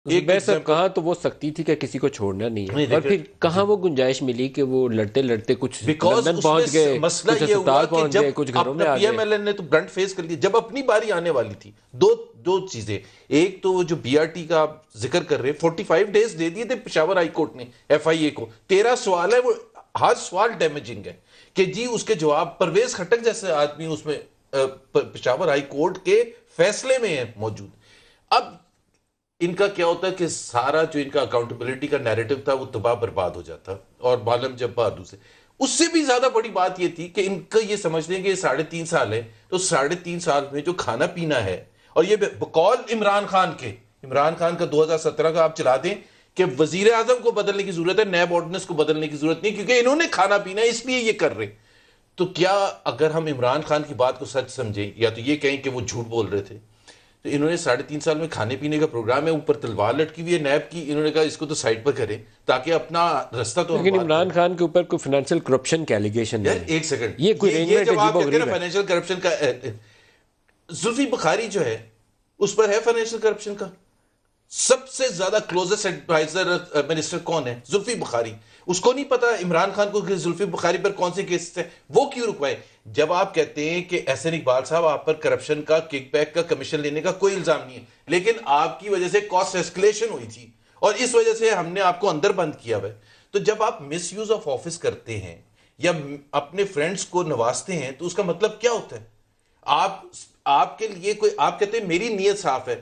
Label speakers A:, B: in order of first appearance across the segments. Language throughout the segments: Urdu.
A: صاحب کہاں تو وہ سختی تھی کہ کسی کو چھوڑنا نہیں ہے، اور پھر کہاں وہ گنجائش ملی کہ وہ لڑتے لڑتے کچھ لندن پہنچ گئے،
B: مسئلہ
A: کچھ
B: یہ ہوا
A: اسپتال
B: کہ
A: پہنچ
B: جب
A: گئے، کچھ گھروں میں
B: اپنا
A: آ
B: پی ایم
A: گئے۔
B: ایل این نے تو برنٹ فیس کر لیا، جب اپنی باری آنے والی تھی دو چیزیں، ایک تو وہ جو بی آر ٹی کا آپ ذکر کر رہے 45 ڈیز دے دیے تھے پشاور ہائی کورٹ نے ایف آئی اے کو، 13 سوال ہے، وہ ہر سوال ڈیمیجنگ ہے کہ جی اس کے جواب پرویز خٹک جیسے آدمی اس میں پشاور ہائی کورٹ کے فیصلے میں ہے موجود۔ اب ان کا کیا ہوتا ہے کہ سارا جو ان کا اکاؤنٹیبلٹی کا نیریٹو تھا وہ تباہ برباد ہو جاتا، اور معلم جب بہادر سے اس سے بھی زیادہ بڑی بات یہ تھی کہ ان کا یہ سمجھتے ہیں کہ یہ 3.5 سال ہے، تو 3.5 سال میں جو کھانا پینا ہے، اور یہ بقول عمران خان کا 2017 کا آپ چلا دیں کہ وزیر اعظم کو بدلنے کی ضرورت ہے، نیب آرڈیننس کو بدلنے کی ضرورت نہیں، کیونکہ انہوں نے کھانا پینا ہے اس لیے یہ کر رہے۔ تو کیا اگر ہم عمران خان کی بات کو سچ سمجھیں یا تو یہ کہیں کہ وہ جھوٹ بول رہے تھے، تو انہوں نے 3.5 سال میں کھانے پینے کا پروگرام ہے، اوپر تلوار لٹکی ہوئی ہے نیب کی، انہوں نے کہا اس کو تو سائڈ پر کریں تاکہ اپنا رستہ تو ہم
A: لیکن
B: بات
A: عمران
B: کریں۔
A: خان کے اوپر کوئی فائنینشیل کرپشن کے ایلیگیشن
B: یار
A: نہیں ہے،
B: ایک سیکنڈ،
A: یہ کوئی
B: یہ
A: ارینجمنٹ
B: جب آپ
A: عجیب و
B: کہتے ہیں
A: غریب
B: نا
A: ہے۔
B: فائنینشیل کرپشن کا، زلفی بخاری جو ہے اس پر ہے فائنینشیل کرپشن کا، سب سے زیادہ کلوزسٹ ایڈوائزر منسٹر کون ہے؟ زلفی بخاری۔ اس کو نہیں پتا عمران خان کو کہ زلفی بخاری پر کون سے کیسز ہیں، وہ کیوں رکوائے؟ جب آپ کہتے ہیں کہ احسن اقبال صاحب آپ پر کرپشن کا، کک بیک کا، کمیشن لینے کا کوئی الزام نہیں ہے، لیکن آپ کی وجہ سے کاسٹ ایسکلیشن ہوئی تھی اور اس وجہ سے ہم نے آپ کو اندر بند کیا ہے، تو جب آپ مس یوز آف آفس کرتے ہیں یا اپنے فرینڈز کو نوازتے ہیں تو اس کا مطلب کیا ہوتا ہے؟ آپ کے لیے کوئی، آپ کہتے ہیں میری نیت صاف ہے،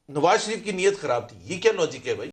B: نواز شریف کی نیت خراب تھی، یہ کیا لاجک ہے بھائی؟